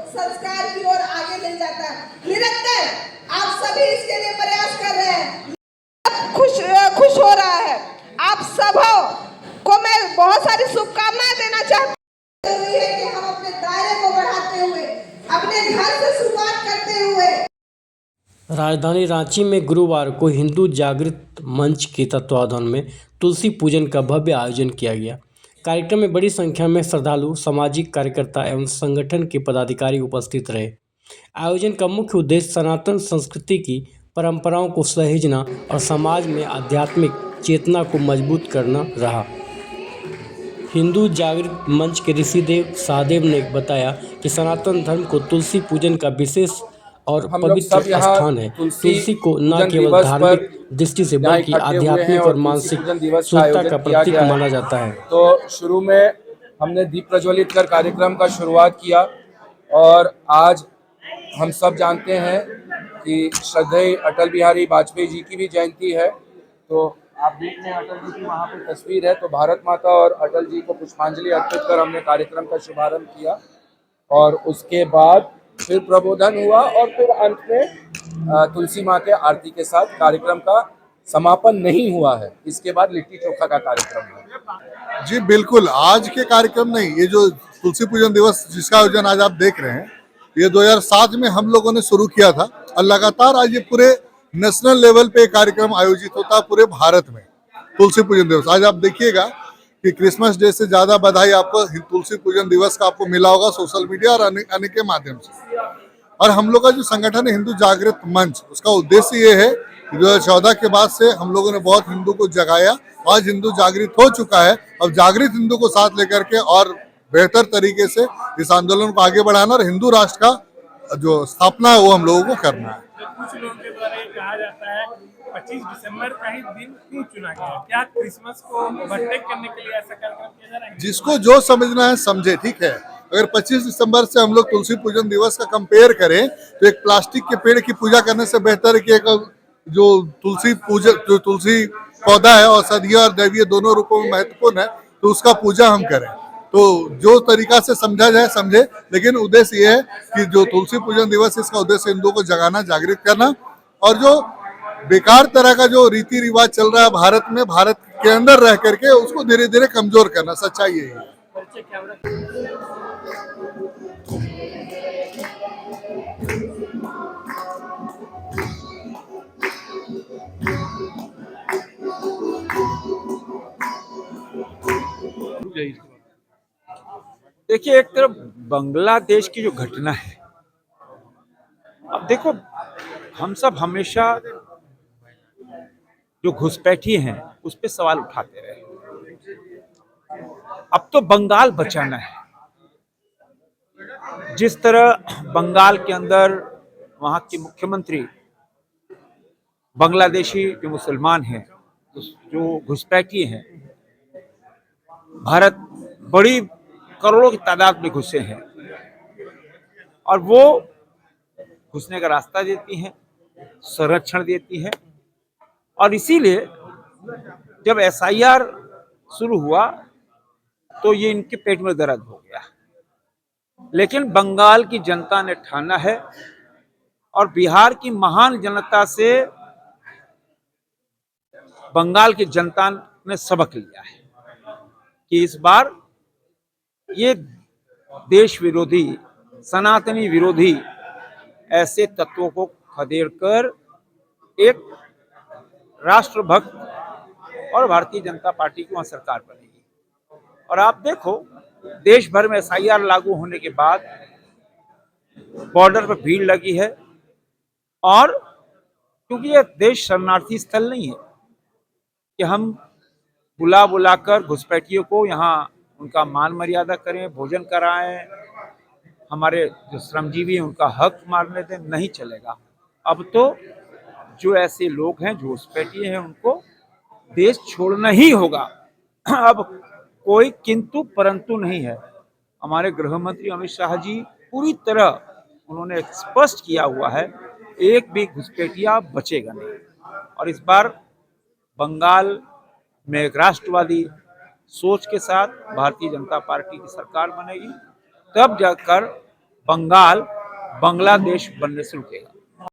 संस्कार की ओर आगे ले जाता है। निरंतर आप सभी इसके लिए प्रयास कर रहे हैं, खुश हो रहा है। आप सब को मैं बहुत सारी शुभकामनाएं देना चाहती हूँ कि हम अपने दायरे को बढ़ाते हुए, अपने घर से शुरुआत करते हुए। राजधानी रांची में गुरुवार को हिंदू जागृत मंच के तत्वावधान में तुलसी पूजन का भव्य आयोजन किया गया। कार्यक्रम में बड़ी संख्या में श्रद्धालु, सामाजिक कार्यकर्ता एवं संगठन के पदाधिकारी उपस्थित रहे। आयोजन का मुख्य उद्देश्य सनातन संस्कृति की परंपराओं को सहेजना और समाज में आध्यात्मिक चेतना को मजबूत करना रहा। हिंदू जागृत मंच के ऋषिदेव सहदेव ने बताया कि सनातन धर्म को तुलसी पूजन का विशेष और पवित्र स्थान है। तुलसी को न केवल धार्मिक दृष्टि से बल्कि आध्यात्मिक और मानसिक शुद्धता का प्रतीक माना जाता है। तो शुरू में हमने दीप प्रज्वलित कर कार्यक्रम का शुरुआत किया और आज हम सब जानते हैं कि श्रद्धेय अटल बिहारी वाजपेयी जी की भी जयंती है। तो आप देख रहे हैं अटल जी की वहाँ पे तस्वीर है। तो भारत माता और अटल जी को पुष्पांजलि अर्पित कर हमने कार्यक्रम का शुभारंभ किया और उसके बाद फिर प्रबोधन हुआ और फिर अंत में तुलसी माँ के आरती के साथ कार्यक्रम का समापन नहीं हुआ है। इसके बाद लिट्टी चोखा का कार्यक्रम है। जी बिल्कुल, आज के कार्यक्रम नहीं, ये जो तुलसी पूजन दिवस जिसका आयोजन आज आप देख रहे हैं, ये 2007 में हम लोगों ने शुरू किया था और लगातार आज ये पूरे नेशनल लेवल पे कार्यक्रम आयोजित होता है पूरे भारत में। तुलसी पूजन दिवस आज आप देखिएगा कि क्रिसमस डे से ज्यादा बधाई आपको तुलसी पूजन दिवस का आपको मिला होगा सोशल मीडिया और अन्य के माध्यम से। और हम लोग का जो संगठन है हिंदू जागृत मंच, उसका उद्देश्य ये है कि 2014 के बाद से हम लोगों ने बहुत हिंदू को जगाया। आज हिंदू जागृत हो चुका है। अब जागृत हिंदू को साथ लेकर के और बेहतर तरीके से इस आंदोलन को आगे बढ़ाना और हिंदू राष्ट्र का जो स्थापना है वो हम लोगों को करना है। कुछ लोगों के द्वारा ये कहा जाता है 25 दिसंबर का ही दिन क्यों चुना गया? क्या क्रिसमस को ओवरटेक करने के लिए ऐसा कार्यक्रम किया जा रहा है? जिसको जो समझना है समझे, ठीक है। अगर 25 दिसंबर से हम लोग तुलसी पूजन दिवस का कंपेयर करें तो एक प्लास्टिक के पेड़ की पूजा करने से बेहतर है कि एक जो तुलसी पौधा है औषधीय और दैवीय दोनों रूपों में महत्वपूर्ण है, तो उसका पूजा हम करें। तो जो तरीका से समझा जाए समझे, लेकिन उद्देश्य ये है कि जो तुलसी पूजन दिवस है इसका उद्देश्य हिंदुओं को जगाना, जागृत करना और जो बेकार तरह का जो रीति रिवाज चल रहा है भारत में, भारत के अंदर रह करके उसको धीरे धीरे कमजोर करना। सच्चाई यही है। देखिए, एक तरफ बांग्लादेश की जो घटना है, अब देखो हम सब हमेशा जो घुसपैठी हैं उस पर सवाल उठाते रहे। अब तो बंगाल बचाना है। जिस तरह बंगाल के अंदर वहां के मुख्यमंत्री बांग्लादेशी जो मुसलमान हैं, जो घुसपैठी हैं, भारत बड़ी करोड़ों की तादाद में घुसे हैं और वो घुसने का रास्ता देती हैं, संरक्षण देती हैं। और इसीलिए जब एसआईआर शुरू हुआ तो ये इनके पेट में दर्द हो गया। लेकिन बंगाल की जनता ने ठाना है और बिहार की महान जनता से बंगाल की जनता ने सबक लिया है कि इस बार ये देश विरोधी, सनातनी विरोधी ऐसे तत्वों को खदेड़कर एक राष्ट्रभक्त और भारतीय जनता पार्टी की वहां सरकार बनेगी। और आप देखो, देश भर में एसआईआर लागू होने के बाद बॉर्डर पर भीड़ लगी है और क्योंकि यह देश शरणार्थी स्थल नहीं है कि हम बुलाकर घुसपैठियों को यहाँ उनका मान मर्यादा करें, भोजन कराएं, हमारे जो श्रमजीवी हैं उनका हक मारने दें, नहीं चलेगा। अब तो जो ऐसे लोग हैं, जो घुसपैठी हैं, उनको देश छोड़ना ही होगा। अब कोई किंतु परंतु नहीं है। हमारे गृह मंत्री अमित शाह जी पूरी तरह उन्होंने स्पष्ट किया हुआ है, एक भी घुसपैठिया बचेगा नहीं। और इस बार बंगाल में एक राष्ट्रवादी सोच के साथ भारतीय जनता पार्टी की सरकार बनेगी, तब जाकर बंगाल बांग्लादेश बनने से रुकेगा।